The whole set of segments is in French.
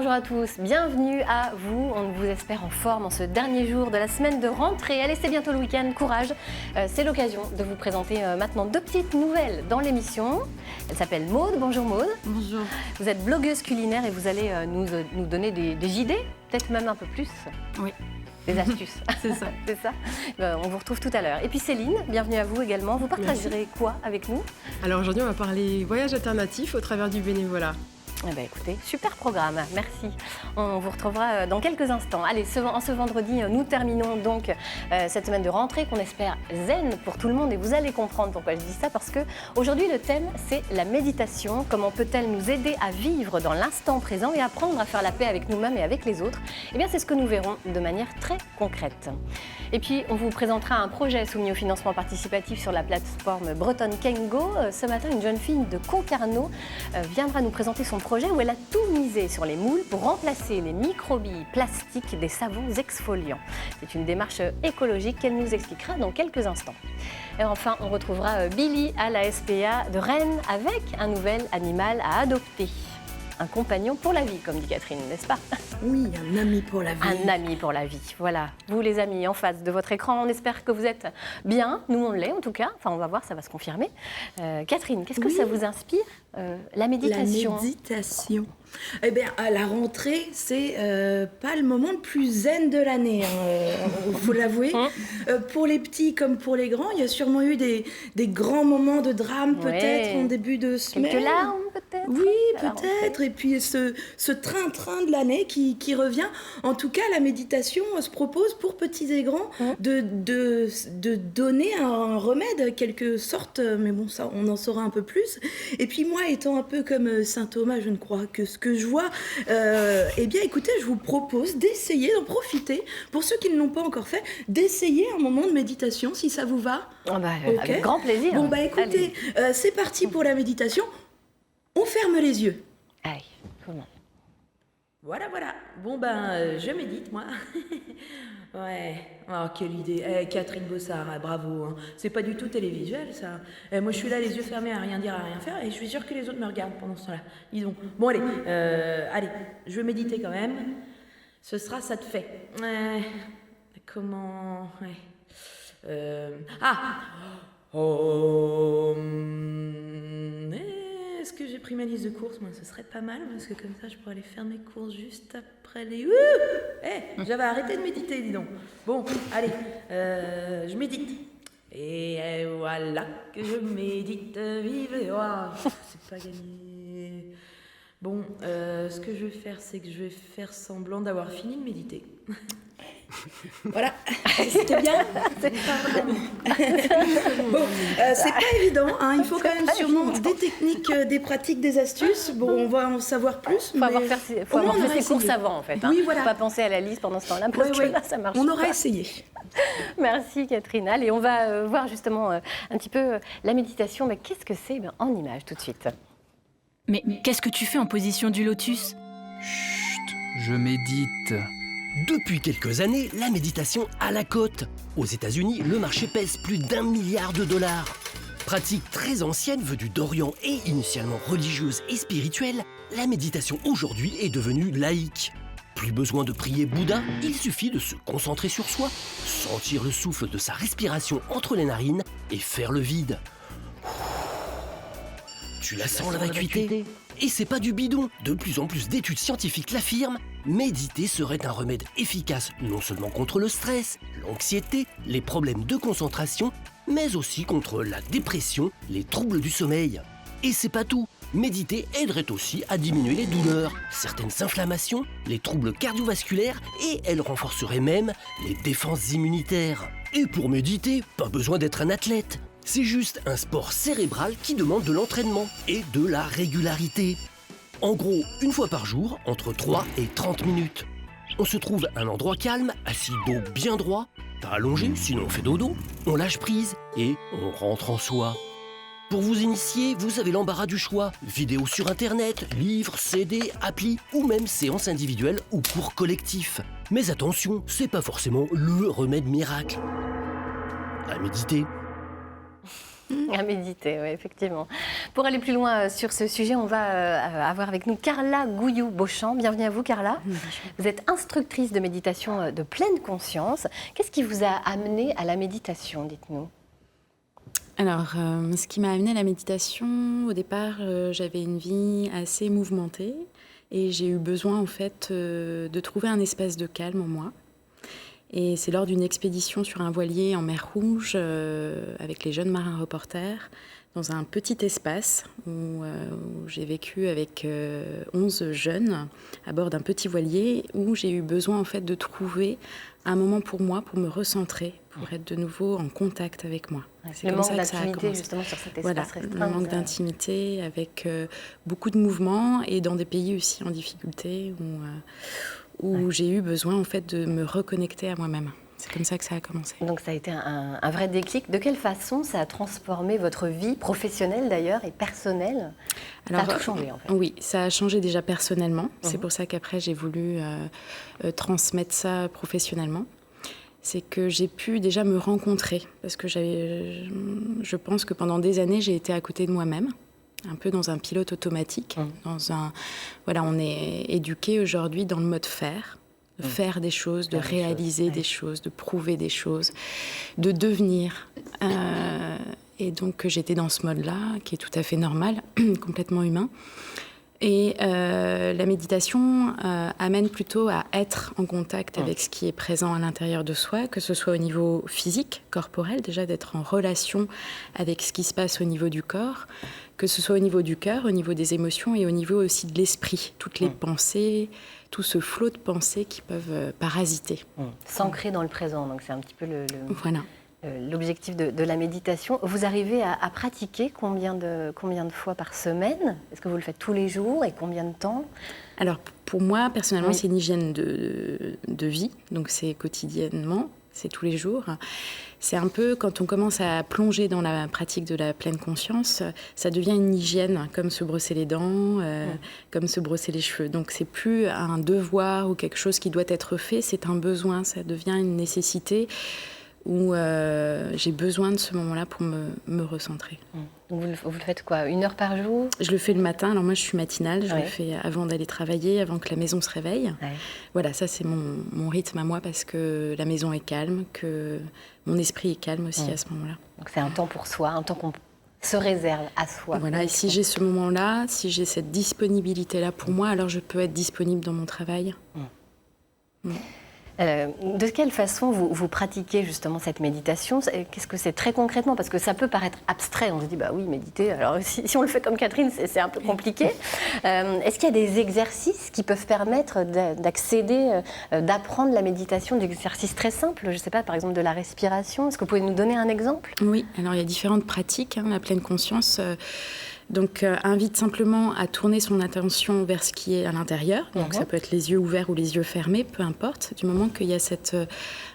bonjour à tous, bienvenue à vous. On vous espère en forme en ce dernier jour de la semaine de rentrée. Allez, c'est bientôt le week-end, courage. C'est l'occasion de vous présenter maintenant deux petites nouvelles dans l'émission. Elle s'appelle Maude. Bonjour Maude. Bonjour. Vous êtes blogueuse culinaire et vous allez nous donner des idées, peut-être même un peu plus. Oui. Des astuces. C'est ça. C'est ça. On vous retrouve tout à l'heure. Et puis Céline, bienvenue à vous également. Vous partagerez quoi avec nous? Alors aujourd'hui, on va parler voyage alternatif au travers du bénévolat. Eh bien, écoutez, super programme, merci. On vous retrouvera dans quelques instants. Allez, en ce vendredi, nous terminons donc cette semaine de rentrée qu'on espère zen pour tout le monde. Et vous allez comprendre pourquoi je dis ça, parce qu'aujourd'hui, le thème, c'est la méditation. Comment peut-elle nous aider à vivre dans l'instant présent et apprendre à faire la paix avec nous-mêmes et avec les autres? Eh bien, c'est ce que nous verrons de manière très concrète. Et puis, on vous présentera un projet soumis au financement participatif sur la plateforme bretonne Kengo. Ce matin, une jeune fille de Concarneau viendra nous présenter son projet où elle a tout misé sur les moules pour remplacer les microbilles plastiques des savons exfoliants. C'est une démarche écologique qu'elle nous expliquera dans quelques instants. Et enfin, on retrouvera Billy à la SPA de Rennes avec un nouvel animal à adopter. Un compagnon pour la vie, comme dit Catherine, n'est-ce pas? Oui, un ami pour la vie. Un ami pour la vie, voilà. Vous les amis en face de votre écran, on espère que vous êtes bien. Nous, on l'est en tout cas. Enfin, on va voir, ça va se confirmer. Catherine, qu'est-ce que ça vous inspire, la méditation? La méditation. Eh bien, à la rentrée, c'est pas le moment le plus zen de l'année, il faut l'avouer. Pour les petits comme pour les grands, il y a sûrement eu des grands moments de drame, peut-être, en début de semaine. Quelques larmes, peut-être? Oui, peut-être. Et puis ce train-train de l'année qui revient. En tout cas, la méditation se propose pour petits et grands de donner un remède, quelque sorte. Mais bon, ça, on en saura un peu plus. Et puis moi, étant un peu comme saint Thomas, je ne crois que ce que je vois. Eh bien, écoutez, je vous propose d'essayer, d'en profiter, pour ceux qui ne l'ont pas encore fait, d'essayer un moment de méditation, si ça vous va. Okay. Avec grand plaisir. Bon, écoutez, c'est parti pour la méditation. On ferme les yeux. Allez, comment? Voilà. Bon, je médite, moi. Ouais. Oh, quelle idée. Catherine Bossard, bravo. Hein. C'est pas du tout télévisuel, ça. Moi, je suis là, les yeux fermés, à rien dire, à rien faire, et je suis sûre que les autres me regardent pendant ce temps-là. Dis donc. Bon, allez, je vais méditer quand même. Ce sera, ça te fait. Comment... Ouais. Est-ce que j'ai pris ma liste de courses? Moi, ce serait pas mal, parce que comme ça, je pourrais aller faire mes courses juste après les... J'avais arrêté de méditer, dis donc. Bon, allez, je médite. Et voilà que je médite, vive... c'est pas gagné. Bon, ce que je vais faire, c'est que je vais faire semblant d'avoir fini de méditer. Voilà, c'était bien. C'est pas vraiment. Bon, c'est pas évident, hein. Il faut quand même sûrement des techniques, des pratiques, des astuces. Bon, on va en savoir plus. Faut avoir fait ses courses avant, en fait. Oui, voilà. Faut pas penser à la liste pendant ce temps-là, parce que là, ça marche pas. On aura essayé. Merci Catherine. Allez, on va voir justement un petit peu la méditation. Mais qu'est-ce que c'est en images tout de suite? Mais qu'est-ce que tu fais en position du lotus? Chut, je médite. Depuis quelques années, la méditation a la cote. Aux États-Unis, le marché pèse plus d'1 milliard de dollars. Pratique très ancienne venue d'Orient et initialement religieuse et spirituelle, la méditation aujourd'hui est devenue laïque. Plus besoin de prier Bouddha, il suffit de se concentrer sur soi, sentir le souffle de sa respiration entre les narines et faire le vide. Tu la sens la vacuité? Et c'est pas du bidon. De plus en plus d'études scientifiques l'affirment. Méditer serait un remède efficace non seulement contre le stress, l'anxiété, les problèmes de concentration, mais aussi contre la dépression, les troubles du sommeil. Et c'est pas tout. Méditer aiderait aussi à diminuer les douleurs, certaines inflammations, les troubles cardiovasculaires et elle renforcerait même les défenses immunitaires. Et pour méditer, pas besoin d'être un athlète. C'est juste un sport cérébral qui demande de l'entraînement et de la régularité. En gros, une fois par jour, entre 3 et 30 minutes. On se trouve à un endroit calme, assis dos bien droit, pas allongé, sinon on fait dodo. On lâche prise et on rentre en soi. Pour vous initier, vous avez l'embarras du choix. Vidéos sur internet, livres, CD, applis ou même séances individuelles ou cours collectifs. Mais attention, c'est pas forcément le remède miracle. À méditer. À méditer, oui, effectivement. Pour aller plus loin sur ce sujet, on va avoir avec nous Carla Gouillou-Beauchamp. Bienvenue à vous, Carla. Vous êtes instructrice de méditation de pleine conscience. Qu'est-ce qui vous a amené à la méditation, dites-nous? Alors, ce qui m'a amené à la méditation, au départ, j'avais une vie assez mouvementée et j'ai eu besoin, en fait, de trouver un espace de calme en moi. Et c'est lors d'une expédition sur un voilier en mer Rouge avec les jeunes marins reporters, dans un petit espace où j'ai vécu avec 11 jeunes à bord d'un petit voilier, où j'ai eu besoin en fait de trouver un moment pour moi, pour me recentrer, pour être de nouveau en contact avec moi. C'est le manque d'intimité justement sur cet espace restreint. Le manque d'intimité avec beaucoup de mouvements et dans des pays aussi en difficulté où j'ai eu besoin en fait de me reconnecter à moi-même. C'est comme ça que ça a commencé. Donc ça a été un vrai déclic. De quelle façon ça a transformé votre vie professionnelle d'ailleurs et personnelle? Alors, ça a tout changé en fait. Oui, ça a changé déjà personnellement. C'est pour ça qu'après j'ai voulu transmettre ça professionnellement. C'est que j'ai pu déjà me rencontrer. Parce que je pense que pendant des années j'ai été à côté de moi-même. Un peu dans un pilote automatique. Voilà, on est éduqué aujourd'hui dans le mode faire. De faire des choses, de réaliser des choses, de prouver des choses, de devenir. Et donc j'étais dans ce mode-là, qui est tout à fait normal, complètement humain. Et la méditation amène plutôt à être en contact avec ce qui est présent à l'intérieur de soi, que ce soit au niveau physique, corporel, déjà d'être en relation avec ce qui se passe au niveau du corps, que ce soit au niveau du cœur, au niveau des émotions et au niveau aussi de l'esprit. Toutes les pensées, tout ce flot de pensées qui peuvent parasiter. S'ancrer dans le présent, donc c'est un petit peu voilà. L'objectif de la méditation. Vous arrivez à pratiquer combien de fois par semaine? Est-ce que vous le faites tous les jours et combien de temps? Alors pour moi, personnellement, c'est une hygiène de vie, donc c'est quotidiennement, c'est tous les jours. C'est un peu, quand on commence à plonger dans la pratique de la pleine conscience, ça devient une hygiène, comme se brosser les dents, comme se brosser les cheveux. Donc c'est plus un devoir ou quelque chose qui doit être fait, c'est un besoin, ça devient une nécessité où j'ai besoin de ce moment-là pour me recentrer. Vous le faites quoi, 1 heure par jour? Je le fais le matin, alors moi je suis matinale, je le fais avant d'aller travailler, avant que la maison se réveille. Voilà, ça c'est mon rythme à moi parce que la maison est calme, que mon esprit est calme aussi à ce moment-là. Donc c'est un temps pour soi, un temps qu'on se réserve à soi. Voilà, et si j'ai ce moment-là, si j'ai cette disponibilité-là pour moi, alors je peux être disponible dans mon travail. De quelle façon vous pratiquez justement cette méditation? Qu'est-ce que c'est très concrètement? Parce que ça peut paraître abstrait, on se dit bah oui, méditer, alors si on le fait comme Catherine, c'est un peu compliqué. Est-ce qu'il y a des exercices qui peuvent permettre d'accéder, d'apprendre la méditation, des exercices très simples, je ne sais pas, par exemple de la respiration? Est-ce que vous pouvez nous donner un exemple? Oui, alors il y a différentes pratiques, la pleine conscience. Donc, invite simplement à tourner son attention vers ce qui est à l'intérieur. Donc, ça peut être les yeux ouverts ou les yeux fermés, peu importe, du moment qu'il y a cette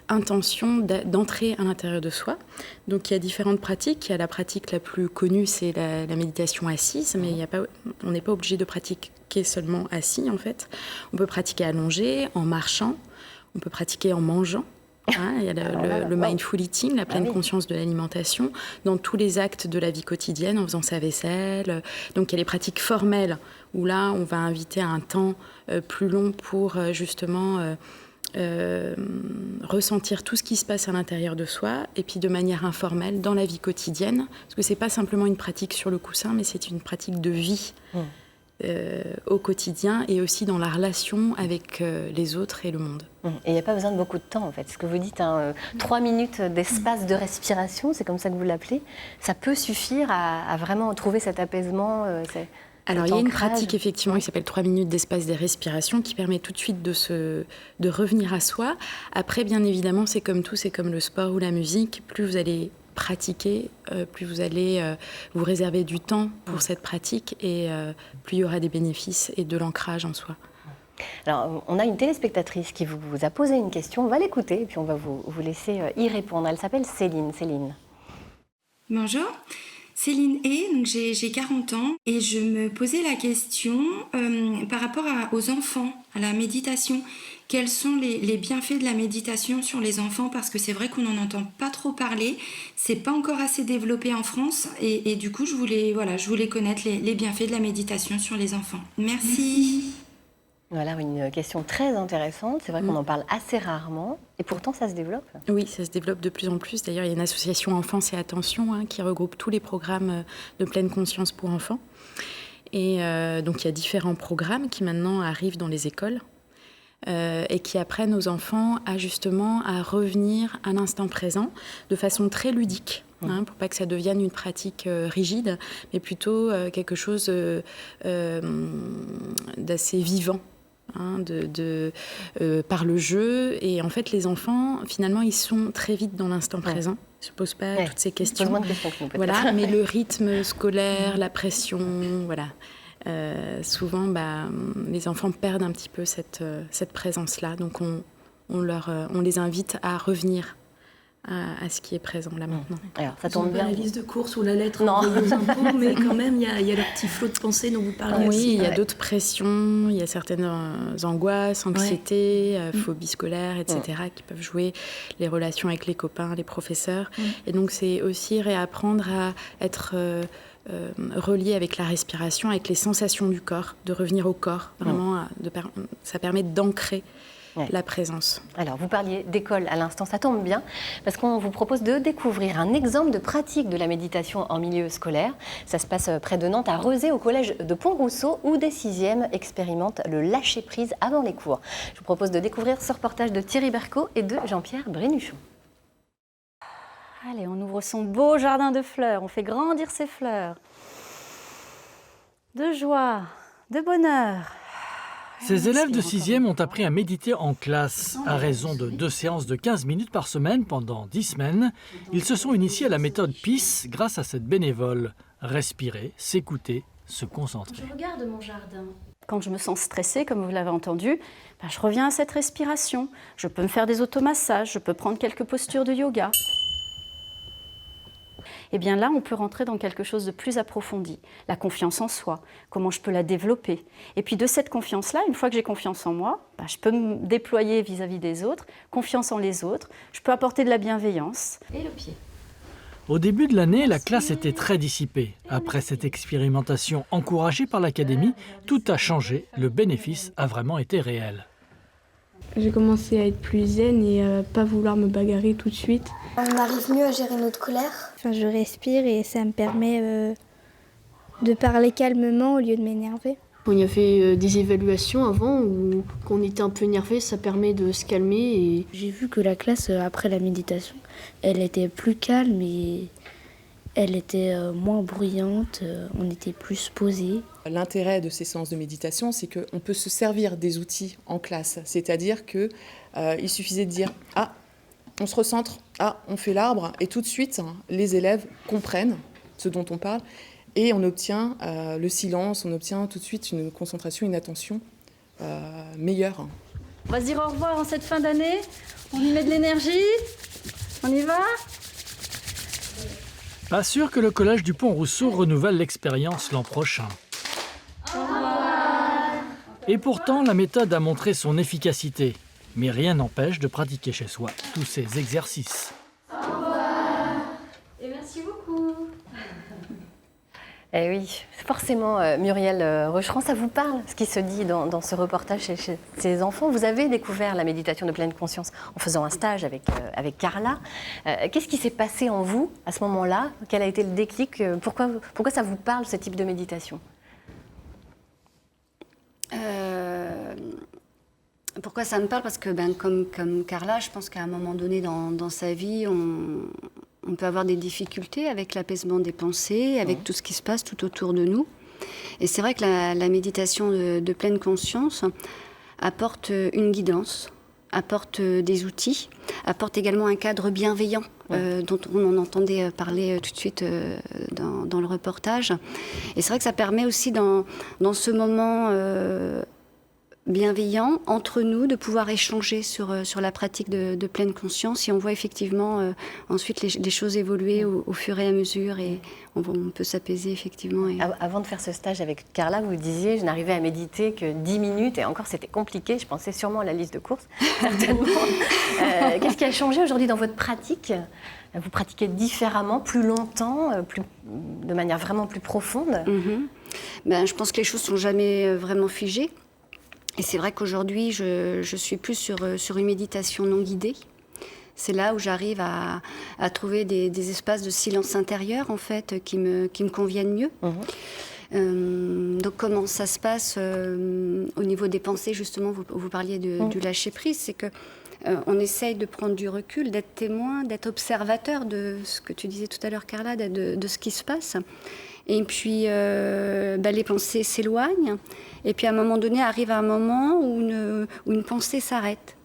intention d'entrer à l'intérieur de soi. Donc, il y a différentes pratiques. Il y a la pratique la plus connue, c'est la méditation assise, mais on n'est pas obligé de pratiquer seulement assis, en fait. On peut pratiquer allongé, en marchant, on peut pratiquer en mangeant. Il y a le mindful eating, la pleine conscience de l'alimentation, dans tous les actes de la vie quotidienne, en faisant sa vaisselle. Donc il y a les pratiques formelles, où là, on va inviter à un temps plus long pour justement ressentir tout ce qui se passe à l'intérieur de soi, et puis de manière informelle, dans la vie quotidienne. Parce que ce n'est pas simplement une pratique sur le coussin, mais c'est une pratique de vie. Au quotidien et aussi dans la relation avec les autres et le monde. Et il n'y a pas besoin de beaucoup de temps en fait. Ce que vous dites, 3 minutes d'espace de respiration, c'est comme ça que vous l'appelez, ça peut suffire à vraiment trouver cet apaisement. Alors il y a une pratique effectivement qui s'appelle 3 minutes d'espace de respiration qui permet tout de suite de revenir à soi. Après bien évidemment c'est comme tout, c'est comme le sport ou la musique, plus vous allez pratiquer, plus vous allez vous réserver du temps pour cette pratique et plus il y aura des bénéfices et de l'ancrage en soi. Alors, on a une téléspectatrice qui vous a posé une question, on va l'écouter et puis on va vous laisser y répondre. Elle s'appelle Céline. Bonjour, Céline Hay, donc j'ai 40 ans et je me posais la question par rapport aux enfants, à la méditation. Quels sont les bienfaits de la méditation sur les enfants? Parce que c'est vrai qu'on n'en entend pas trop parler, c'est pas encore assez développé en France et du coup je voulais connaître les bienfaits de la méditation sur les enfants. Merci. Voilà une question très intéressante. C'est vrai qu'on en parle assez rarement et pourtant ça se développe. Oui, ça se développe de plus en plus. D'ailleurs, il y a une association Enfance et Attention qui regroupe tous les programmes de pleine conscience pour enfants. Et donc, il y a différents programmes qui maintenant arrivent dans les écoles et qui apprennent aux enfants à revenir à l'instant présent de façon très ludique. Pour pas que ça devienne une pratique rigide, mais plutôt quelque chose d'assez vivant. Par le jeu. Et en fait, les enfants, finalement, ils sont très vite dans l'instant présent. Ils ne se posent pas toutes ces questions. Moins de questions que nous, peut-être. Voilà, mais le rythme scolaire, la pression, voilà. Souvent, les enfants perdent un petit peu cette présence-là. Donc, on les invite à revenir à ce qui est présent là maintenant. Alors, ça tombe bien. La liste de courses ou la lettre envoyée aux impôts, mais quand même, il y a le petit flot de pensée dont vous parlez aussi. Oui, il y a d'autres pressions, il y a certaines angoisses, anxiétés, phobies scolaires, etc., qui peuvent jouer les relations avec les copains, les professeurs. Et donc, c'est aussi réapprendre à être relié avec la respiration, avec les sensations du corps, de revenir au corps. Vraiment, ça permet d'ancrer la présence. Alors, vous parliez d'école à l'instant, ça tombe bien, parce qu'on vous propose de découvrir un exemple de pratique de la méditation en milieu scolaire. Ça se passe près de Nantes, à Rezé, au collège de Pont-Rousseau, où des 6e expérimentent le lâcher-prise avant les cours. Je vous propose de découvrir ce reportage de Thierry Bercot et de Jean-Pierre Brénuchon. Allez, on ouvre son beau jardin de fleurs, on fait grandir ses fleurs. De joie, de bonheur. Ces élèves de 6e ont appris à méditer en classe. À raison de 2 séances de 15 minutes par semaine pendant 10 semaines, ils se sont initiés à la méthode PIS grâce à cette bénévole. Respirer, s'écouter, se concentrer. Je regarde mon jardin. Quand je me sens stressée, comme vous l'avez entendu, je reviens à cette respiration. Je peux me faire des automassages, je peux prendre quelques postures de yoga. Et bien là, on peut rentrer dans quelque chose de plus approfondi. La confiance en soi, comment je peux la développer. Et puis de cette confiance-là, une fois que j'ai confiance en moi, je peux me déployer vis-à-vis des autres, confiance en les autres, je peux apporter de la bienveillance. Et le pied. Au début de l'année, la classe était très dissipée. Après cette expérimentation encouragée par l'académie, tout a changé. Le bénéfice a vraiment été réel. J'ai commencé à être plus zen et pas vouloir me bagarrer tout de suite. On arrive mieux à gérer notre colère. Je respire et ça me permet de parler calmement au lieu de m'énerver. On y a fait des évaluations avant où quand on était un peu énervé, ça permet de se calmer. Et... J'ai vu que la classe, après la méditation, elle était plus calme et elle était moins bruyante, on était plus posé. L'intérêt de ces séances de méditation, c'est qu'on peut se servir des outils en classe. C'est-à-dire qu'il suffisait de dire « Ah, on se recentre, ah, on fait l'arbre » et tout de suite, les élèves comprennent ce dont on parle et on obtient le silence, on obtient tout de suite une concentration, une attention meilleure. On va se dire au revoir en cette fin d'année, on y met de l'énergie, on y va ? Pas sûr que le collège du Pont-Rousseau renouvelle l'expérience l'an prochain. Au revoir. Et pourtant, la méthode a montré son efficacité. Mais rien n'empêche de pratiquer chez soi tous ces exercices. Au revoir. Et merci beaucoup. Eh oui, forcément, Muriel Rocheran, ça vous parle, ce qui se dit dans ce reportage chez ces enfants. Vous avez découvert la méditation de pleine conscience en faisant un stage avec Carla. Qu'est-ce qui s'est passé en vous à ce moment-là? Quel a été le déclic? Pourquoi ça vous parle, ce type de méditation? Pourquoi ça me parle? Parce que, comme Carla, je pense qu'à un moment donné dans sa vie, on peut avoir des difficultés avec l'apaisement des pensées, avec tout ce qui se passe tout autour de nous. Et c'est vrai que la méditation de pleine conscience apporte une guidance, apporte des outils, apporte également un cadre bienveillant dont on en entendait parler tout de suite dans le reportage. Et c'est vrai que ça permet aussi dans ce moment bienveillant entre nous, de pouvoir échanger sur la pratique de pleine conscience, et on voit effectivement ensuite les choses évoluer au fur et à mesure, et on peut s'apaiser effectivement. Avant de faire ce stage avec Carla, vous disiez, je n'arrivais à méditer que 10 minutes, et encore c'était compliqué, je pensais sûrement à la liste de courses, certainement. Qu'est-ce qui a changé aujourd'hui dans votre pratique ? Vous pratiquez différemment, plus longtemps, de manière vraiment plus profonde ? Je pense que les choses ne sont jamais vraiment figées. Et c'est vrai qu'aujourd'hui, je suis plus sur une méditation non guidée. C'est là où j'arrive à trouver des espaces de silence intérieur, en fait, qui me conviennent mieux. Donc comment ça se passe au niveau des pensées, justement, vous parliez du lâcher-prise, c'est que on essaye de prendre du recul, d'être témoin, d'être observateur de ce que tu disais tout à l'heure, Carla, de ce qui se passe. Et puis, les pensées s'éloignent. Et puis, à un moment donné, arrive un moment où une pensée s'arrête.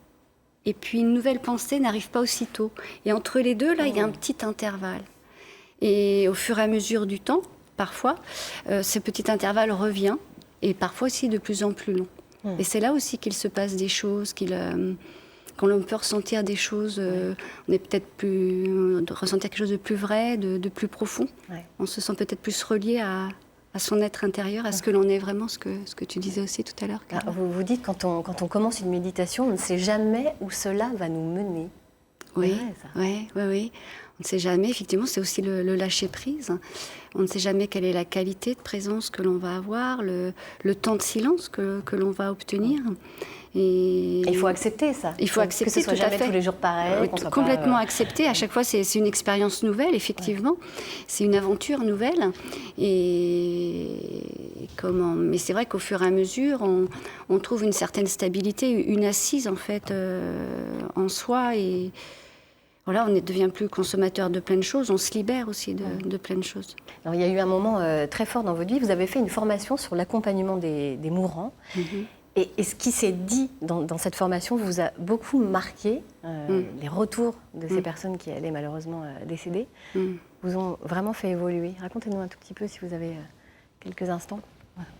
Et puis, une nouvelle pensée n'arrive pas aussitôt. Et entre les deux, là, il y a un petit intervalle. Et au fur et à mesure du temps, parfois, ce petit intervalle revient. Et parfois aussi de plus en plus long. Et c'est là aussi qu'il se passe des choses, quand on peut ressentir des choses, on est peut-être ressentir quelque chose de plus vrai, de plus profond. On se sent peut-être plus relié à son être intérieur, à ce que l'on est vraiment, ce que tu disais aussi tout à l'heure. Vous dites, quand on commence une méditation, on ne sait jamais où cela va nous mener. Oui. On ne sait jamais, effectivement, c'est aussi le lâcher-prise. On ne sait jamais quelle est la qualité de présence que l'on va avoir, le temps de silence que l'on va obtenir. Et il faut accepter ça. Il faut accepter, que ce soit tout à jamais fait. Tous les jours pareil. Complètement accepté. À chaque fois, c'est une expérience nouvelle, effectivement. C'est une aventure nouvelle. Mais c'est vrai qu'au fur et à mesure, on trouve une certaine stabilité, une assise, en fait, en soi. Et voilà, on ne devient plus consommateur de plein de choses. On se libère aussi de plein de choses. Alors, il y a eu un moment très fort dans votre vie. Vous avez fait une formation sur l'accompagnement des mourants. Et ce qui s'est dit dans cette formation vous a beaucoup marqué. Les retours de ces personnes qui allaient malheureusement décéder vous ont vraiment fait évoluer. Racontez-nous un tout petit peu, si vous avez quelques instants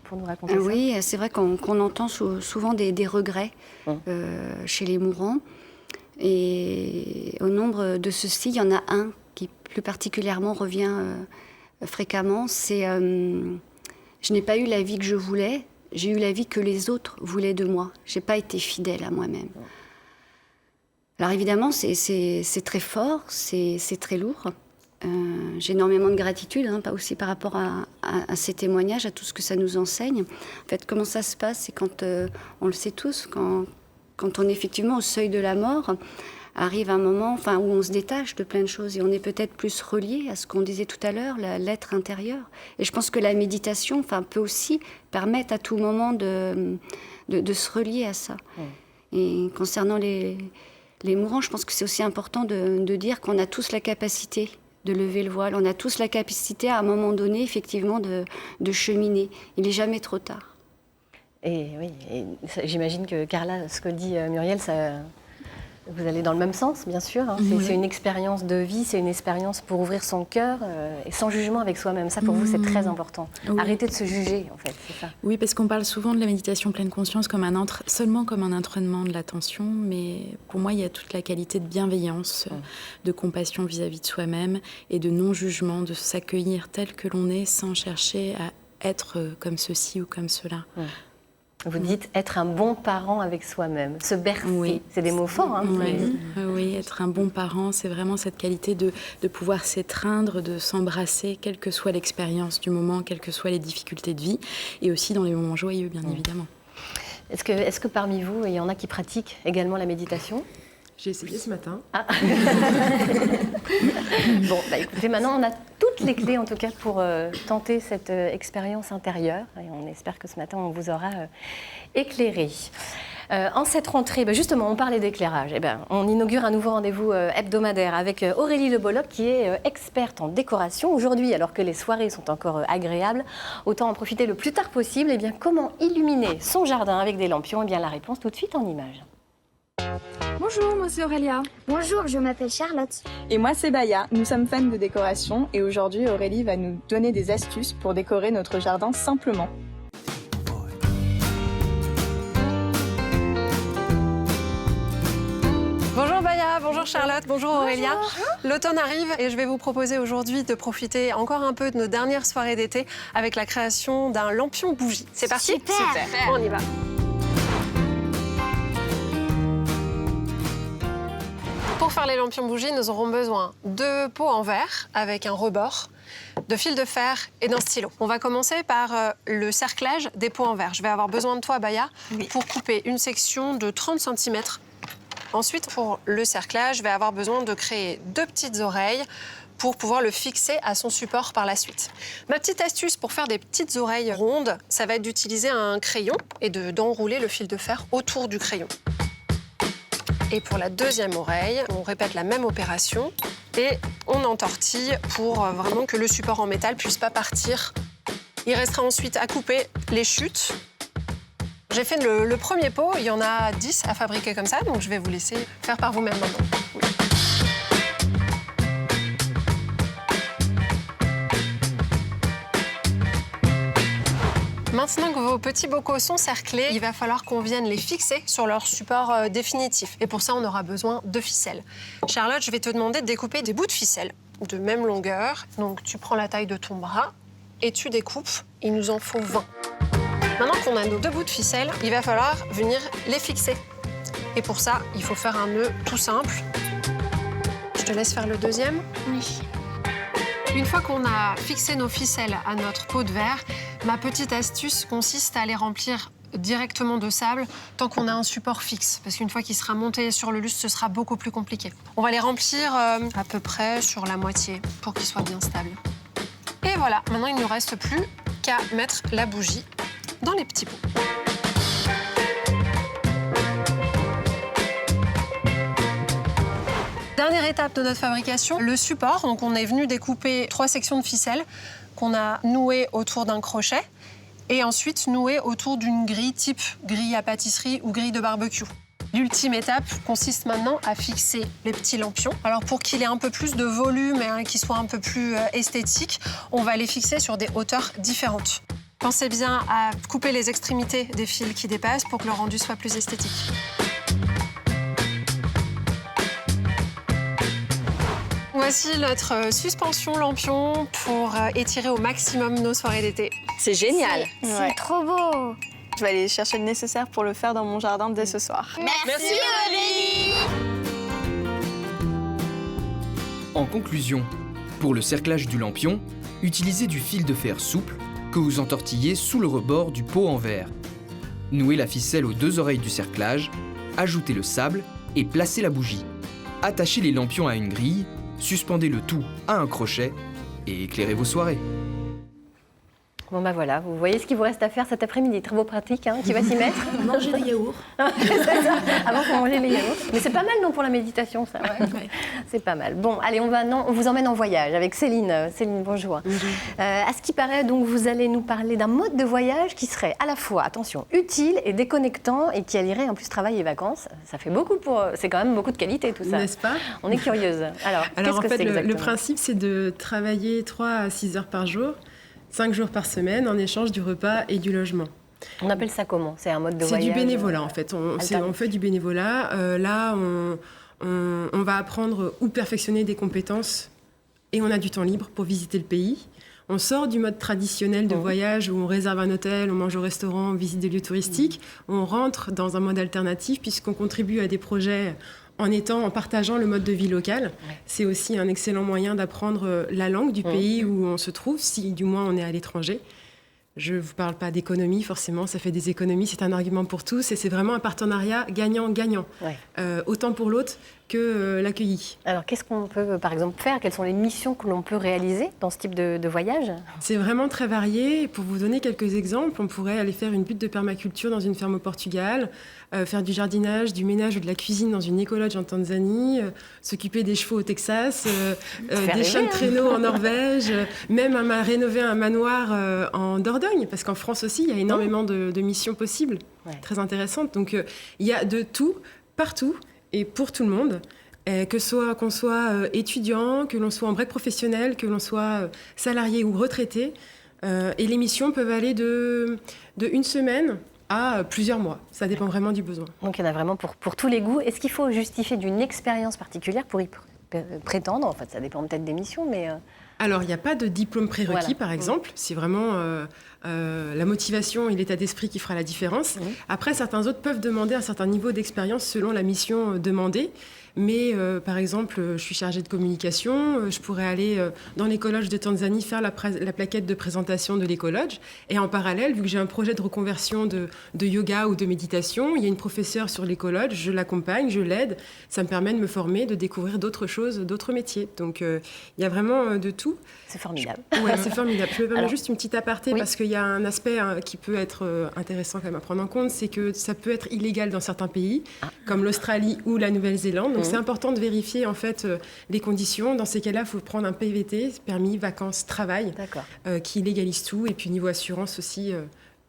pour nous raconter ça. Oui, c'est vrai qu'on entend souvent des regrets chez les mourants. Et au nombre de ceux-ci, il y en a un qui plus particulièrement revient fréquemment. C'est je n'ai pas eu la vie que je voulais. J'ai eu la vie que les autres voulaient de moi. Je n'ai pas été fidèle à moi-même. Alors évidemment, c'est très fort, c'est très lourd. J'ai énormément de gratitude, pas aussi par rapport à ces témoignages, à tout ce que ça nous enseigne. En fait, comment ça se passe, c'est quand, on le sait tous, quand on est effectivement au seuil de la mort, arrive un moment où on se détache de plein de choses et on est peut-être plus relié à ce qu'on disait tout à l'heure, l'être intérieur. Et je pense que la méditation peut aussi permettre à tout moment de se relier à ça. Et concernant les mourants, je pense que c'est aussi important de dire qu'on a tous la capacité de lever le voile, on a tous la capacité à un moment donné, effectivement, de cheminer. Il n'est jamais trop tard. Et oui, j'imagine que Carla, ce que dit Muriel, vous allez dans le même sens, bien sûr. C'est une expérience de vie, c'est une expérience pour ouvrir son cœur et sans jugement avec soi-même. Ça, pour vous, c'est très important. Oui. Arrêtez de se juger, en fait, c'est ça. Oui, parce qu'on parle souvent de la méditation pleine conscience seulement comme un entraînement de l'attention, mais pour moi, il y a toute la qualité de bienveillance, de compassion vis-à-vis de soi-même et de non-jugement, de s'accueillir tel que l'on est sans chercher à être comme ceci ou comme cela. Vous dites être un bon parent avec soi-même, se bercer. Oui. C'est des mots forts. Oui, être un bon parent, c'est vraiment cette qualité de pouvoir s'étreindre, de s'embrasser, quelle que soit l'expérience du moment, quelles que soient les difficultés de vie, et aussi dans les moments joyeux, bien évidemment. Est-ce que parmi vous, il y en a qui pratiquent également la méditation ? J'ai essayé ce matin. Bon, écoutez, maintenant on a toutes les clés en tout cas pour tenter cette expérience intérieure et on espère que ce matin on vous aura éclairé. En cette rentrée, justement, on parlait d'éclairage. On inaugure un nouveau rendez-vous hebdomadaire avec Aurélie Le Bolloc qui est experte en décoration. Aujourd'hui, alors que les soirées sont encore agréables, autant en profiter le plus tard possible. Comment illuminer son jardin avec des lampions ? La réponse tout de suite en images. Bonjour, moi c'est Aurélia. Bonjour, je m'appelle Charlotte. Et moi c'est Baya. Nous sommes fans de décoration et aujourd'hui Aurélie va nous donner des astuces pour décorer notre jardin simplement. Bonjour Charlotte, bonjour Aurélia. L'automne arrive et je vais vous proposer aujourd'hui de profiter encore un peu de nos dernières soirées d'été avec la création d'un lampion bougie. C'est parti? Super. On y va. Pour faire les lampions bougies, nous aurons besoin de pots en verre avec un rebord, de fil de fer et d'un stylo. On va commencer par le cerclage des pots en verre. Je vais avoir besoin de toi, Baya, pour couper une section de 30 cm. Ensuite, pour le cerclage, je vais avoir besoin de créer 2 petites oreilles pour pouvoir le fixer à son support par la suite. Ma petite astuce pour faire des petites oreilles rondes, ça va être d'utiliser un crayon et d'enrouler le fil de fer autour du crayon. Et pour la deuxième oreille, on répète la même opération et on entortille pour vraiment que le support en métal puisse pas partir. Il restera ensuite à couper les chutes. J'ai fait le premier pot, il y en a 10 à fabriquer comme ça, donc je vais vous laisser faire par vous-même maintenant. Oui. Maintenant que vos petits bocaux sont cerclés, il va falloir qu'on vienne les fixer sur leur support définitif. Et pour ça, on aura besoin de ficelles. Charlotte, je vais te demander de découper des bouts de ficelle de même longueur. Donc tu prends la taille de ton bras et tu découpes. Il nous en faut 20. Maintenant qu'on a nos 2 bouts de ficelle, il va falloir venir les fixer. Et pour ça, il faut faire un nœud tout simple. Je te laisse faire le deuxième. Oui. Une fois qu'on a fixé nos ficelles à notre pot de verre, ma petite astuce consiste à les remplir directement de sable tant qu'on a un support fixe. Parce qu'une fois qu'il sera monté sur le lustre, ce sera beaucoup plus compliqué. On va les remplir à peu près sur la moitié pour qu'ils soient bien stables. Et voilà, maintenant il ne nous reste plus qu'à mettre la bougie dans les petits pots. Dernière étape de notre fabrication, le support. Donc on est venu découper 3 sections de ficelle qu'on a nouées autour d'un crochet et ensuite nouées autour d'une grille type grille à pâtisserie ou grille de barbecue. L'ultime étape consiste maintenant à fixer les petits lampions. Alors pour qu'il ait un peu plus de volume et qu'il soit un peu plus esthétique, on va les fixer sur des hauteurs différentes. Pensez bien à couper les extrémités des fils qui dépassent pour que le rendu soit plus esthétique. Voici notre suspension lampion pour étirer au maximum nos soirées d'été. C'est génial. C'est trop beau. Je vais aller chercher le nécessaire pour le faire dans mon jardin dès ce soir. Merci Aurélie. En conclusion, pour le cerclage du lampion, utilisez du fil de fer souple que vous entortillez sous le rebord du pot en verre. Nouez la ficelle aux 2 oreilles du cerclage, ajoutez le sable et placez la bougie. Attachez les lampions à une grille, suspendez le tout à un crochet et éclairez vos soirées. Bon bah voilà, vous voyez ce qu'il vous reste à faire cet après-midi. Travaux pratiques, hein, qui va s'y mettre. Manger des yaourts. C'est ça. Avant, faut manger les yaourts. Mais c'est pas mal, non, pour la méditation, ça. Ouais. C'est pas mal. Bon, allez, on vous emmène en voyage avec Céline. Céline, bonjour. À ce qui paraît, donc, vous allez nous parler d'un mode de voyage qui serait à la fois, attention, utile et déconnectant et qui allierait en plus travail et vacances. Ça fait beaucoup c'est quand même beaucoup de qualité, tout ça. N'est-ce pas? On est curieuse. Alors en qu'est-ce que fait, c'est exactement? le principe, c'est de travailler 3 à 6 heures par jour, 5 jours par semaine, en échange du repas et du logement. On appelle ça comment? C'est un mode de voyage? C'est du bénévolat, en fait. On fait du bénévolat. Là, on va apprendre ou perfectionner des compétences et on a du temps libre pour visiter le pays. On sort du mode traditionnel de voyage où on réserve un hôtel, on mange au restaurant, on visite des lieux touristiques. On rentre dans un mode alternatif puisqu'on contribue à des projets en partageant le mode de vie local. Ouais. C'est aussi un excellent moyen d'apprendre la langue du pays où on se trouve, si du moins on est à l'étranger. Je ne vous parle pas d'économie, forcément, ça fait des économies, c'est un argument pour tous et c'est vraiment un partenariat gagnant-gagnant, autant pour l'autre que l'accueilli. Alors, qu'est-ce qu'on peut, par exemple, faire? Quelles sont les missions que l'on peut réaliser dans ce type de voyage? C'est vraiment très varié. Pour vous donner quelques exemples, on pourrait aller faire une butte de permaculture dans une ferme au Portugal, faire du jardinage, du ménage ou de la cuisine dans une écologe en Tanzanie, s'occuper des chevaux au Texas, des chiens de traîneau en Norvège, même rénover un manoir en Dordogne, parce qu'en France aussi, il y a énormément de missions possibles, très intéressantes. Donc, il y a de tout, partout, et pour tout le monde, qu'on soit étudiant, que l'on soit en break professionnel, que l'on soit salarié ou retraité. Et les missions peuvent aller de 1 semaine à plusieurs mois. Ça dépend vraiment du besoin. Donc il y en a vraiment pour tous les goûts. Est-ce qu'il faut justifier d'une expérience particulière pour y prétendre? En fait, ça dépend peut-être des missions, mais... Alors, il n'y a pas de diplôme prérequis, par exemple. C'est vraiment la motivation et l'état d'esprit qui fera la différence. Après, certains autres peuvent demander un certain niveau d'expérience selon la mission demandée. Mais par exemple, je suis chargée de communication, je pourrais aller dans l'écologe de Tanzanie faire la plaquette de présentation de l'écologe. Et en parallèle, vu que j'ai un projet de reconversion de yoga ou de méditation, il y a une professeure sur l'écologe, je l'accompagne, je l'aide. Ça me permet de me former, de découvrir d'autres choses, d'autres métiers. Donc il y a vraiment de tout. C'est formidable. Oui, c'est formidable. Je me permets juste une petite aparté parce qu'il y a un aspect qui peut être intéressant quand même à prendre en compte, c'est que ça peut être illégal dans certains pays, comme l'Australie ou la Nouvelle-Zélande. Donc c'est important de vérifier en fait les conditions. Dans ces cas-là, il faut prendre un PVT, permis vacances travail, qui légalise tout. Et puis niveau assurance aussi,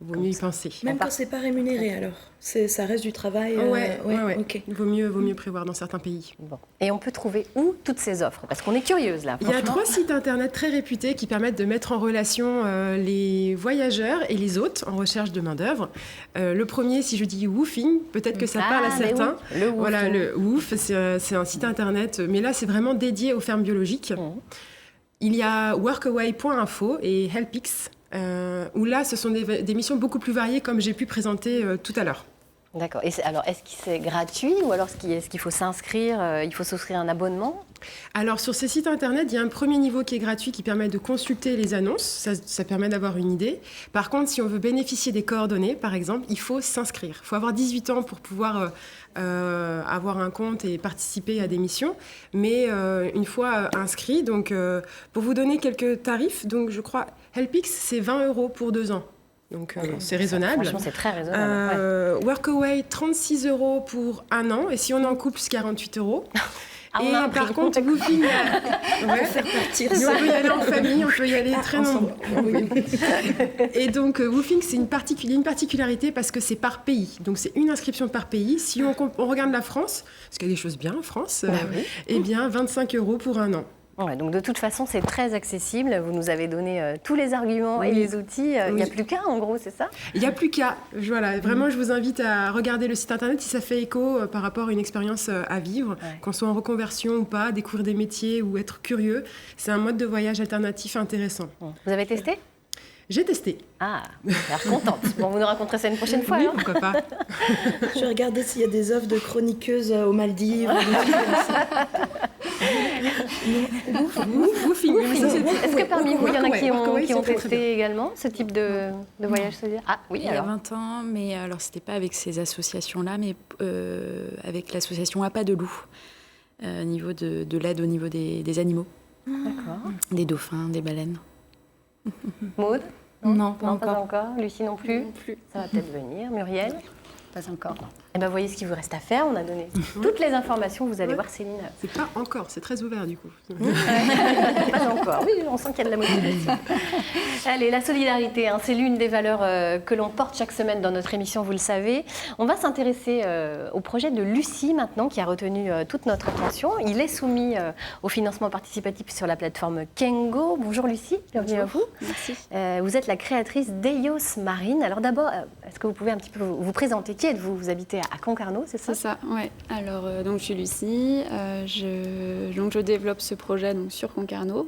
vaut mieux y penser. Même quand c'est pas rémunéré alors, ça reste du travail. Ouais. Okay. Il vaut mieux prévoir dans certains pays. Bon. Et on peut trouver où toutes ces offres? Parce qu'on est curieuse là. Il y a 3 sites internet très réputés qui permettent de mettre en relation les voyageurs et les hôtes en recherche de main d'œuvre. Le premier, si je dis Woofing, peut-être que ça parle à certains. Oui. Le Woof. Voilà, le Woof, c'est un site internet, mais là c'est vraiment dédié aux fermes biologiques. Il y a workaway.info et Helpix. Où là, ce sont des missions beaucoup plus variées, comme j'ai pu présenter tout à l'heure. D'accord. Alors, est-ce que c'est gratuit ou alors est-ce qu'il faut s'inscrire, il faut souscrire un abonnement? Alors, sur ces sites internet, il y a un premier niveau qui est gratuit qui permet de consulter les annonces. Ça permet d'avoir une idée. Par contre, si on veut bénéficier des coordonnées, par exemple, il faut s'inscrire. Il faut avoir 18 ans pour pouvoir avoir un compte et participer à des missions. Mais une fois inscrit, donc, pour vous donner quelques tarifs, donc, je crois, Helpix, c'est 20 € pour 2 ans. Donc, c'est raisonnable. Franchement, c'est très raisonnable. Workaway, 36 € pour 1 an. Et si on est en couple, c'est 48 €. Et par contre, Woofing, on peut y aller en famille, on peut y aller très nombreux. Et donc, Woofing, c'est une particularité parce que c'est par pays. Donc, c'est une inscription par pays. Si on regarde la France, parce qu'il y a des choses bien en France, eh bien, 25 € pour 1 an. Ouais, donc de toute façon, c'est très accessible. Vous nous avez donné tous les arguments et les outils. Il n'y a plus qu'à, en gros, c'est ça? Il n'y a plus qu'à. Voilà, vraiment, je vous invite à regarder le site internet si ça fait écho par rapport à une expérience à vivre, qu'on soit en reconversion ou pas, découvrir des métiers ou être curieux. C'est un mode de voyage alternatif intéressant. Vous avez testé? J'ai testé. Ah, j'ai l'air contente. Bon, vous nous raconterez ça une prochaine fois. Oui, pourquoi pas. Je vais regarder s'il y a des offres de chroniqueuses aux Maldives. Est-ce que parmi vous, il y en a qui ont testé également ce type de voyage solidaire? Ah oui, il y a 20 ans, mais alors c'était pas avec ces associations-là, mais avec l'association Appât de loup, au niveau de l'aide au niveau des animaux. D'accord. Des dauphins, des baleines. Maud? Non, pas encore. Lucie non plus? Ça va peut-être venir. Muriel? Pas encore. Eh bien, voyez ce qu'il vous reste à faire. On a donné toutes les informations. Vous allez voir Céline. C'est pas encore, c'est très ouvert du coup. Pas encore. Oui, on sent qu'il y a de la motivation. Allez, la solidarité, c'est l'une des valeurs que l'on porte chaque semaine dans notre émission, vous le savez. On va s'intéresser au projet de Lucie maintenant, qui a retenu toute notre attention. Il est soumis au financement participatif sur la plateforme Kengo. Bonjour Lucie, bienvenue à vous. Merci. Vous êtes la créatrice d'Eios Marine. Alors d'abord, est-ce que vous pouvez un petit peu vous présenter? Qui êtes-vous? Vous habitez à Concarneau, c'est ça? C'est ça, oui. Alors, donc, je suis Lucie. Je développe ce projet donc, sur Concarneau.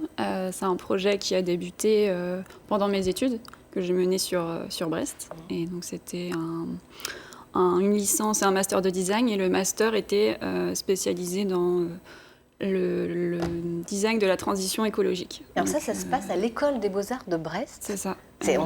C'est un projet qui a débuté pendant mes études, que j'ai mené sur Brest. Et donc, c'était une licence et un master de design. Et le master était spécialisé dans le design de la transition écologique. Alors ça se passe à l'école des Beaux-Arts de Brest. C'est ça. C'est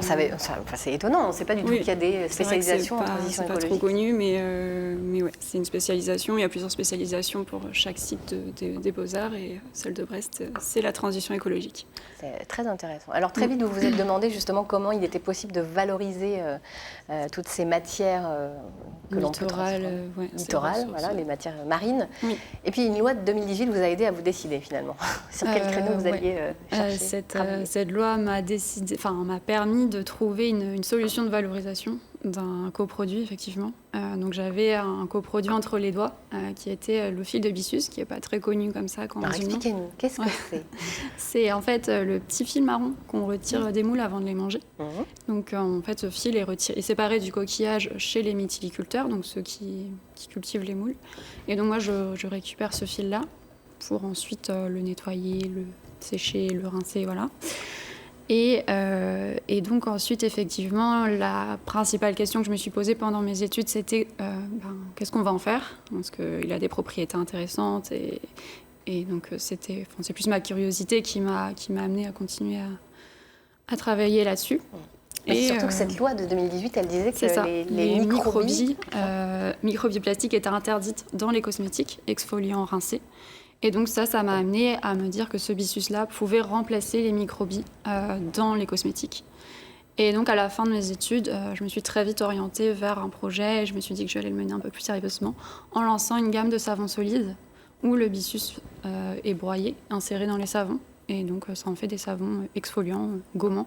étonnant, on ne sait pas du tout qu'il y a des spécialisations en transition écologique. C'est pas trop connu, mais ouais, c'est une spécialisation. Il y a plusieurs spécialisations pour chaque site des Beaux-Arts et celle de Brest, c'est la transition écologique. C'est très intéressant. Alors très vite, vous vous êtes demandé justement comment il était possible de valoriser toutes ces matières que l'on peut transformer. Littorales, voilà, les matières marines. Oui. Et puis une loi de 2018 vous a aidé à vous décider finalement. Sur quel créneau vous alliez chercher cette loi m'a permis de trouver une solution de valorisation d'un coproduit, effectivement. Donc j'avais un coproduit entre les doigts qui était le fil de byssus, qui n'est pas très connu comme ça. Alors expliquez-nous, qu'est-ce que c'est? C'est en fait le petit fil marron qu'on retire des moules avant de les manger. Donc en fait ce fil est séparé du coquillage chez les mytiliculteurs, donc ceux qui cultivent les moules. Et donc moi je récupère ce fil-là pour ensuite le nettoyer, le sécher, le rincer, voilà. Et donc ensuite, effectivement, la principale question que je me suis posée pendant mes études, c'était qu'est-ce qu'on va en faire? Parce qu'il a des propriétés intéressantes et donc c'est plus ma curiosité qui m'a amenée à continuer à travailler là-dessus. Et surtout que cette loi de 2018, elle disait que les microbilles plastiques étaient interdites dans les cosmétiques, exfoliants, rincés. Et donc ça m'a amenée à me dire que ce byssus-là pouvait remplacer les microbilles dans les cosmétiques. Et donc à la fin de mes études, je me suis très vite orientée vers un projet et je me suis dit que j'allais le mener un peu plus sérieusement en lançant une gamme de savons solides où le byssus est broyé, inséré dans les savons. Et donc ça en fait des savons exfoliants, gommants.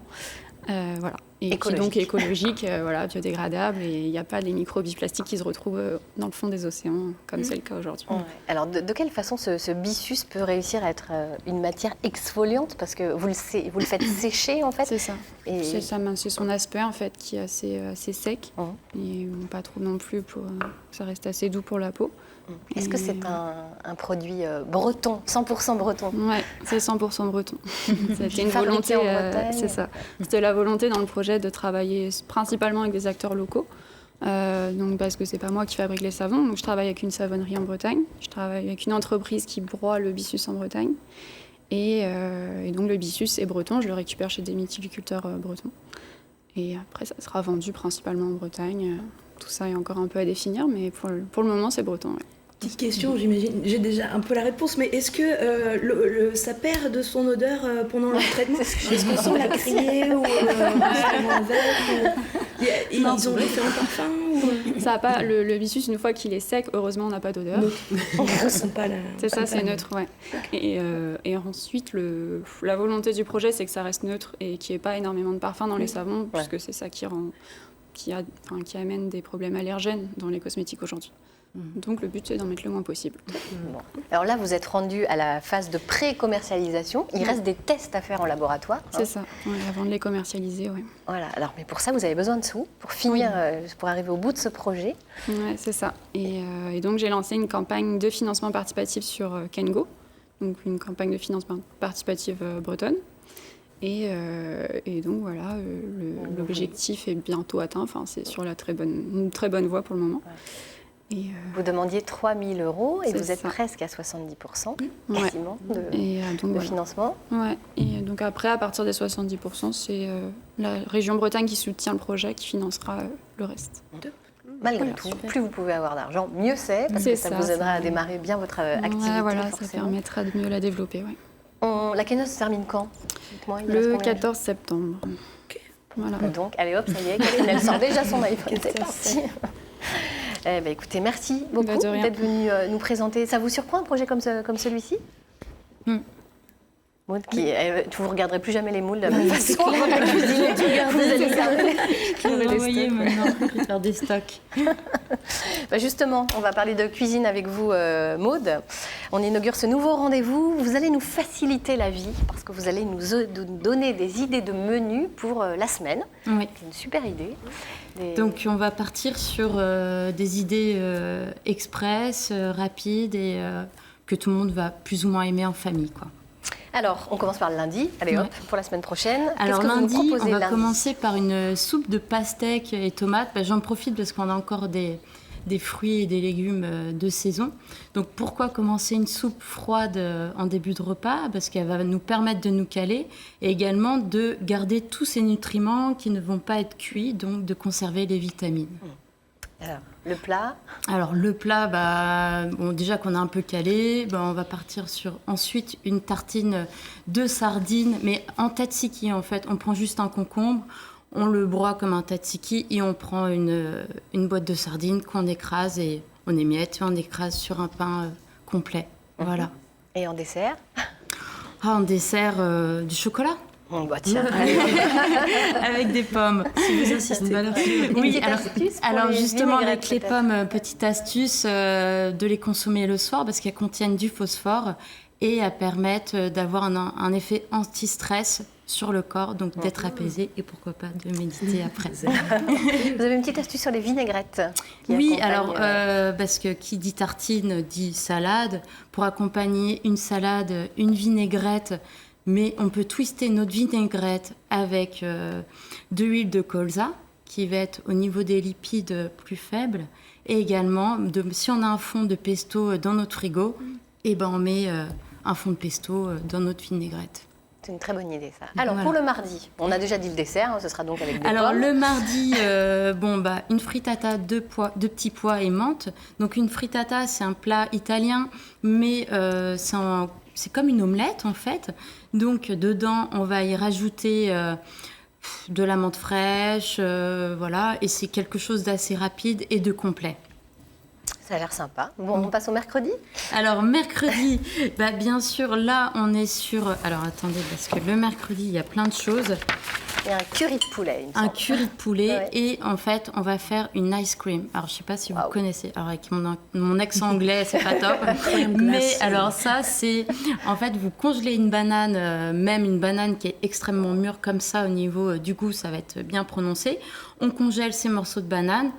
Voilà. Et qui donc est écologique, voilà, biodégradable, et il n'y a pas les microbilles plastiques qui se retrouvent dans le fond des océans, comme c'est le cas aujourd'hui. Ouais. Alors, de quelle façon ce byssus peut réussir à être une matière exfoliante? Parce que vous le faites sécher, en fait. C'est ça. Et... C'est son aspect, en fait, qui est assez sec, et pas trop non plus, pour ça reste assez doux pour la peau. Est-ce que c'est un produit breton, 100% breton? Oui, c'est 100% breton. C'était une volonté, c'est ça. C'était la volonté dans le projet de travailler principalement avec des acteurs locaux. Donc parce que c'est pas moi qui fabrique les savons. Donc je travaille avec une savonnerie en Bretagne. Je travaille avec une entreprise qui broie le byssus en Bretagne. Et donc le byssus est breton. Je le récupère chez des mytiliculteurs bretons. Et après, ça sera vendu principalement en Bretagne. Tout ça est encore un peu à définir, mais pour le moment, c'est breton. Ouais. Petite question, j'imagine, j'ai déjà un peu la réponse, mais est-ce que ça perd de son odeur pendant le traitement? Est-ce qu'on sent la criée ou ils ont différents parfums Ça a pas, le byssus, une fois qu'il est sec, heureusement, on n'a pas d'odeur. On ne ressent pas la... C'est ça, c'est neutre, ouais. Et ensuite, la volonté du projet, c'est que ça reste neutre et qu'il n'y ait pas énormément de parfums dans les savons, puisque c'est ça qui amène des problèmes allergènes dans les cosmétiques aujourd'hui. Donc le but, c'est d'en mettre le moins possible. Bon. Alors là, vous êtes rendu à la phase de pré-commercialisation. Il reste des tests à faire en laboratoire. C'est ça, avant de les commercialiser, oui. Voilà. Alors, mais pour ça, vous avez besoin de sous pour finir, pour arriver au bout de ce projet. Oui, c'est ça. Et donc j'ai lancé une campagne de financement participatif sur Kengo, donc une campagne de financement participatif bretonne. Et donc voilà, l'objectif est bientôt atteint. Enfin, c'est sur une très bonne voie pour le moment. Vous demandiez 3 000 € et vous êtes presque à 70% quasiment de financement. Ouais. Et donc après, à partir des 70%, c'est la région Bretagne qui soutient le projet, qui financera le reste. Malgré tout, plus vous pouvez avoir d'argent, mieux c'est, parce que ça vous aidera à démarrer bien votre activité. Voilà, forcément. Ça permettra de mieux la développer. Ouais. La Kenos se termine quand? Le 14 septembre. Okay. Voilà. Donc, allez hop, ça y est, Catherine, elle sort déjà son iPhone, c'est parti. Écoutez, merci beaucoup d'être venu nous présenter. Ça vous surprend un projet comme celui-ci? Maud, vous ne regarderez plus jamais les moules de la même façon. Vous allez garder. Je vais l'envoyer maintenant. Je vais faire des stocks. Justement, on va parler de cuisine avec vous, Maud. On inaugure ce nouveau rendez-vous. Vous allez nous faciliter la vie parce que vous allez nous donner des idées de menus pour la semaine. Oui. C'est une super idée. Donc on va partir sur des idées express, rapides et que tout le monde va plus ou moins aimer en famille, quoi. Alors, on commence par le lundi. Allez hop, pour la semaine prochaine. Alors lundi, on va commencer par une soupe de pastèques et tomates. J'en profite parce qu'on a encore des fruits et des légumes de saison. Donc pourquoi commencer une soupe froide en début de repas? Parce qu'elle va nous permettre de nous caler et également de garder tous ces nutriments qui ne vont pas être cuits, donc de conserver les vitamines. Alors, le plat? Alors le plat, déjà qu'on a un peu calé, on va partir sur ensuite une tartine de sardines, mais en tzatziki en fait. On prend juste un concombre, on le broie comme un tzatziki et on prend une boîte de sardines qu'on écrase et on émiette et on écrase sur un pain complet. Voilà. Et en dessert? En dessert, du chocolat. Bah tiens. Avec des pommes. Si vous insistez. Oui, alors justement avec les pommes, petite astuce, de les consommer le soir parce qu'elles contiennent du phosphore et elles permettent d'avoir un effet anti-stress sur le corps, donc d'être apaisé et pourquoi pas de méditer après. Vous avez une petite astuce sur les vinaigrettes? Oui, alors parce que qui dit tartine dit salade. Pour accompagner une salade, une vinaigrette, mais on peut twister notre vinaigrette avec de l'huile de colza qui va être au niveau des lipides plus faible. Et également, si on a un fond de pesto dans notre frigo, et ben on met un fond de pesto dans notre vinaigrette. C'est une très bonne idée, ça. Alors, pour le mardi, on a déjà dit le dessert, ce sera donc avec des pommes. Alors, le mardi, une frittata, deux petits pois et menthe. Donc, une frittata, c'est un plat italien, mais c'est comme une omelette, en fait. Donc, dedans, on va y rajouter de la menthe fraîche, voilà. Et c'est quelque chose d'assez rapide et de complet. Ça a l'air sympa. Bon, on passe au mercredi? Alors, mercredi, bien sûr, là, on est sur... Alors, attendez, parce que le mercredi, il y a plein de choses. Il y a un curry de poulet, Un curry de poulet, et en fait, on va faire une ice cream. Alors, je ne sais pas si vous connaissez. Alors, avec mon accent anglais, c'est pas top. Mais alors, ça, c'est... En fait, vous congelez une banane, même une banane qui est extrêmement mûre, comme ça, au niveau du goût, ça va être bien prononcé. On congèle ces morceaux de banane.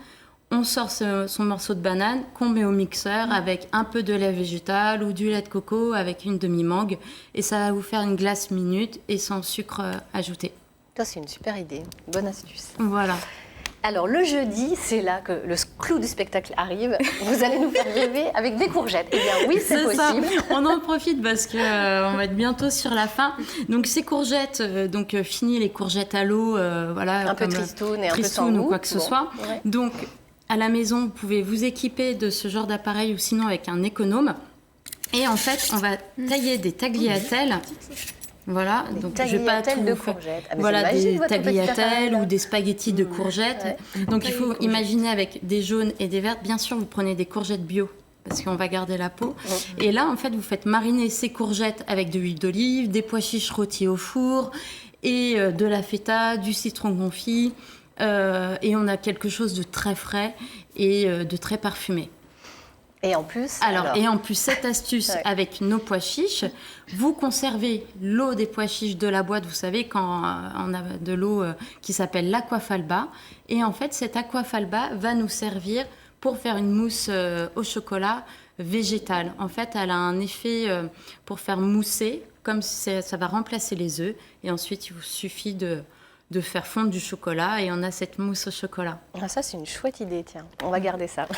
On sort son morceau de banane qu'on met au mixeur avec un peu de lait végétal ou du lait de coco avec une demi-mangue. Et ça va vous faire une glace minute et sans sucre ajouté. Ça, c'est une super idée. Bonne astuce. Voilà. Alors, le jeudi, c'est là que le clou du spectacle arrive. Vous allez nous faire rêver avec des courgettes. Eh bien, oui, c'est possible. Ça. On en profite parce qu'on va être bientôt sur la fin. Donc, ces courgettes, fini les courgettes à l'eau, voilà. Un peu tristoun et un peu sans ou goût. quoi que ce soit. Ouais. Donc, à la maison, vous pouvez vous équiper de ce genre d'appareil ou sinon avec un économe. Et en fait, on va tailler des tagliatelles. Voilà, donc je vais pas tout de courgettes. Voilà, des tagliatelles ou des spaghettis de courgettes. Ouais. Donc il faut imaginer avec des jaunes et des vertes. Bien sûr, vous prenez des courgettes bio parce qu'on va garder la peau. Et là, en fait, vous faites mariner ces courgettes avec de l'huile d'olive, des pois chiches rôtis au four et de la feta, du citron confit. Et on a quelque chose de très frais et de très parfumé. Et en plus, et en plus, cette astuce avec nos pois chiches, vous conservez l'eau des pois chiches de la boîte. Vous savez, quand on a de l'eau qui s'appelle l'aquafalba. Et en fait, cette aquafalba va nous servir pour faire une mousse au chocolat végétale. En fait, elle a un effet pour faire mousser, comme si ça va remplacer les œufs. Et ensuite, il vous suffit de faire fondre du chocolat et on a cette mousse au chocolat. Ah, ça, c'est une chouette idée, tiens. On va garder ça.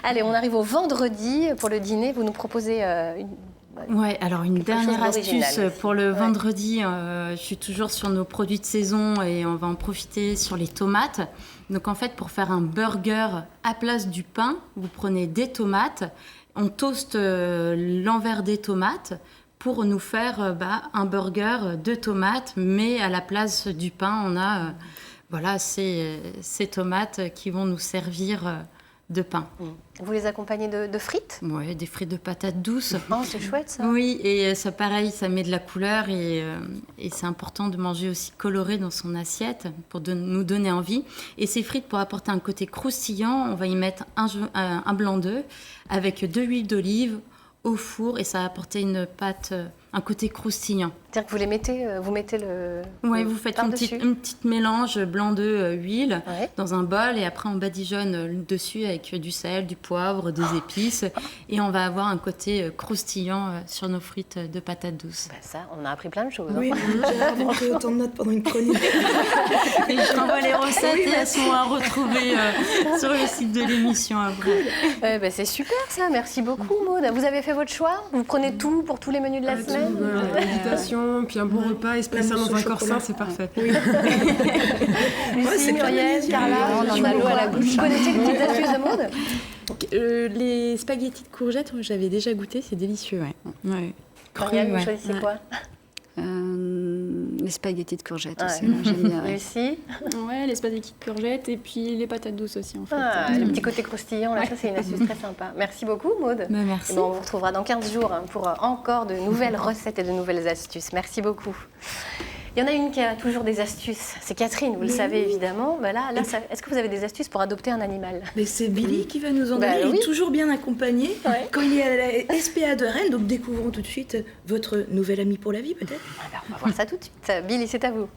Allez, on arrive au vendredi. Pour le dîner, vous nous proposez une dernière astuce pour le vendredi. Je suis toujours sur nos produits de saison et on va en profiter sur les tomates. Donc, en fait, pour faire un burger à place du pain, vous prenez des tomates, on toaste l'envers des tomates pour nous faire un burger de tomates, mais à la place du pain, on a ces tomates qui vont nous servir de pain. Vous les accompagnez de frites? Oui, des frites de patates douces. Oh, c'est chouette ça. Oui, et ça pareil, ça met de la couleur et c'est important de manger aussi coloré dans son assiette pour nous donner envie. Et ces frites, pour apporter un côté croustillant, on va y mettre un blanc d'œuf avec de l'huile d'olive, au four et ça va apporter une pâte, un côté croustillant. C'est-à-dire que vous les mettez, vous mettez le... Oui, vous faites une petite mélange blanc d'œuf, huile dans un bol et après on badigeonne dessus avec du sel, du poivre, des épices et on va avoir un côté croustillant sur nos frites de patates douces. Ça, on a appris plein de choses. Oui, j'ai rarement pris autant de notes pendant une chronique. Et je t'envoie les recettes et elles sont à retrouver sur le site de l'émission après. C'est super ça, merci beaucoup Maud. Vous avez fait votre choix? Vous prenez tout pour tous les menus de la semaine? Méditation, puis un bon repas, espérer ça dans un corps sain, c'est parfait. Oui. Lucie, Muriel, Carla, on a l'eau à la bouche. Vous connaissez les petites astuces de Maud? Les spaghettis de courgettes, j'avais déjà goûté, c'est délicieux. Ouais. Muriel, vous choisissez quoi? Les spaghettis de courgettes aussi, j'aime bien. Lucie? Ouais, les spaghettis de courgettes et puis les patates douces aussi en fait. Le petit côté croustillant, là, ça c'est une astuce très sympa. Merci beaucoup Maud. Merci. On vous retrouvera dans 15 jours pour encore de nouvelles recettes et de nouvelles astuces. Merci beaucoup. Il y en a une qui a toujours des astuces. C'est Catherine, vous le savez évidemment. Ben là, est-ce que vous avez des astuces pour adopter un animal? Mais c'est Billy qui va nous en donner. Il est toujours bien accompagné. Quand il est à la SPA de Rennes, donc découvrons tout de suite votre nouvel ami pour la vie, peut-être. On va voir ça tout de suite. Billy, c'est à vous.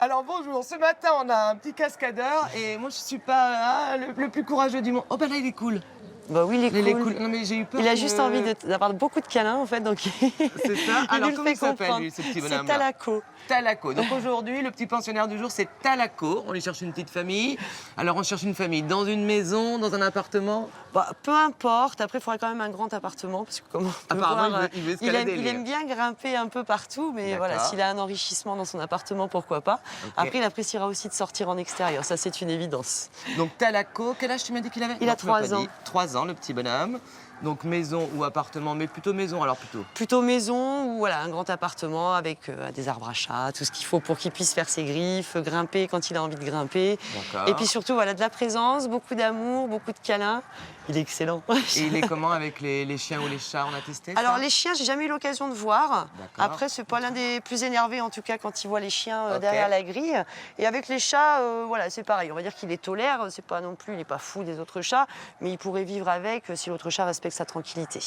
Alors bonjour, ce matin on a un petit cascadeur et moi je suis pas le plus courageux du monde. Oh bah là il est cool. Bah oui, il est cool. Non, mais j'ai eu peur il a juste envie d'avoir beaucoup de câlins en fait, donc c'est ça. Alors comment il s'appelle lui, ce petit bonhomme? C'est Talaco. Talaco. Donc aujourd'hui, le petit pensionnaire du jour, c'est Talaco. On lui cherche une petite famille. Alors on cherche une famille dans une maison, dans un appartement? Bah, peu importe. Après, il faudrait quand même un grand appartement parce que comme on peut voir, il aime bien grimper un peu partout, mais voilà, s'il a un enrichissement dans son appartement, pourquoi pas. Okay. Après, il appréciera aussi de sortir en extérieur. Ça, c'est une évidence. Donc Talaco, quel âge tu m'as dit qu'il avait? Il a 3 ans. 3 ans, le petit bonhomme. Donc maison ou appartement, mais plutôt maison alors plutôt? Plutôt maison ou voilà, un grand appartement avec des arbres à chat, tout ce qu'il faut pour qu'il puisse faire ses griffes, grimper quand il a envie de grimper. Et puis surtout voilà, de la présence, beaucoup d'amour, beaucoup de câlins. Il est excellent. Et il est comment avec les chiens ou les chats? On a testé ça? Alors les chiens, j'ai jamais eu l'occasion de voir. Après, c'est pas l'un des plus énervés en tout cas quand il voit les chiens derrière la grille. Et avec les chats, voilà, c'est pareil. On va dire qu'il les tolère. C'est pas non plus, il est pas fou des autres chats, mais il pourrait vivre avec si l'autre chat respecte sa tranquillité.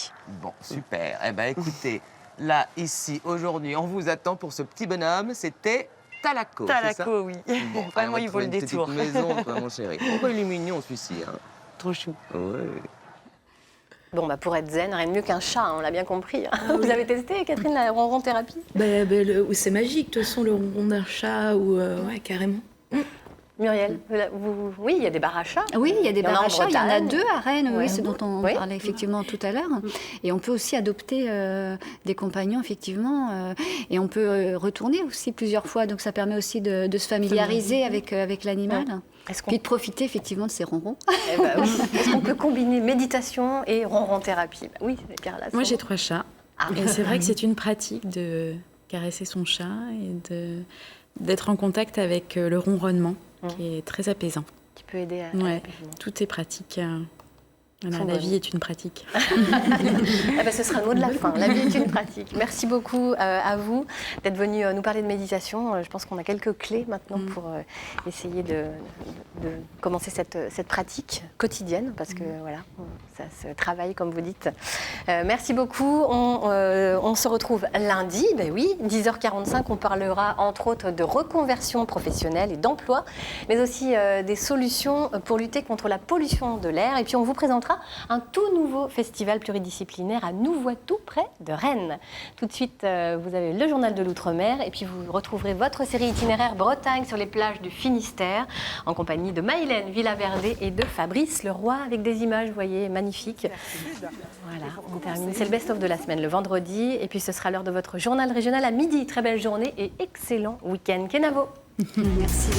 Bon, super. Eh ben écoutez, là, ici, aujourd'hui, on vous attend pour ce petit bonhomme. C'était Talaco. Talaco, oui. Bon, vraiment, il vaut le détour. Une petite maison, quoi, mon chéri. Pourquoi il est mignon, celui-ci, hein? Trop chou. Ouais. Bon, bah pour être zen, rien de mieux qu'un chat, on l'a bien compris. Vous avez testé, Catherine, la ronron thérapie? C'est magique, de toute façon, le ronron d'un chat, ou ouais, carrément. Muriel, oui, il y a des bars à chats. Oui, il y a des bars à chats. Il y en a 2 à Rennes, oui, c'est dont on parlait effectivement tout à l'heure. Et on peut aussi adopter des compagnons, effectivement. Et on peut retourner aussi plusieurs fois. Donc ça permet aussi de se familiariser avec l'animal. Puis de profiter effectivement de ces ronrons. Est-ce qu'on peut combiner méditation et ronron thérapie? Oui, Carla. Moi, j'ai 3 chats. Et c'est vrai que c'est une pratique de caresser son chat et d'être en contact avec le ronronnement, qui est très apaisant. Qui peut aider à tout est pratique. Voilà, la vie est une pratique. Ce sera le mot de la fin. La vie est une pratique. Merci beaucoup à vous d'être venu nous parler de méditation. Je pense qu'on a quelques clés maintenant pour essayer de commencer cette pratique quotidienne, parce que voilà, ça se travaille comme vous dites. Merci beaucoup. On se retrouve lundi, 10h45. On parlera entre autres de reconversion professionnelle et d'emploi, mais aussi des solutions pour lutter contre la pollution de l'air. Et puis on vous présentera un tout nouveau festival pluridisciplinaire à Nouvoitou, près de Rennes. Tout de suite, vous avez le journal de l'Outre-mer et puis vous retrouverez votre série itinéraire Bretagne sur les plages du Finistère en compagnie de Maïlène Villaverde et de Fabrice Leroy avec des images, vous voyez, magnifiques. Voilà, on termine. C'est le best-of de la semaine, le vendredi. Et puis ce sera l'heure de votre journal régional à midi. Très belle journée et excellent week-end. Kenavo. Merci.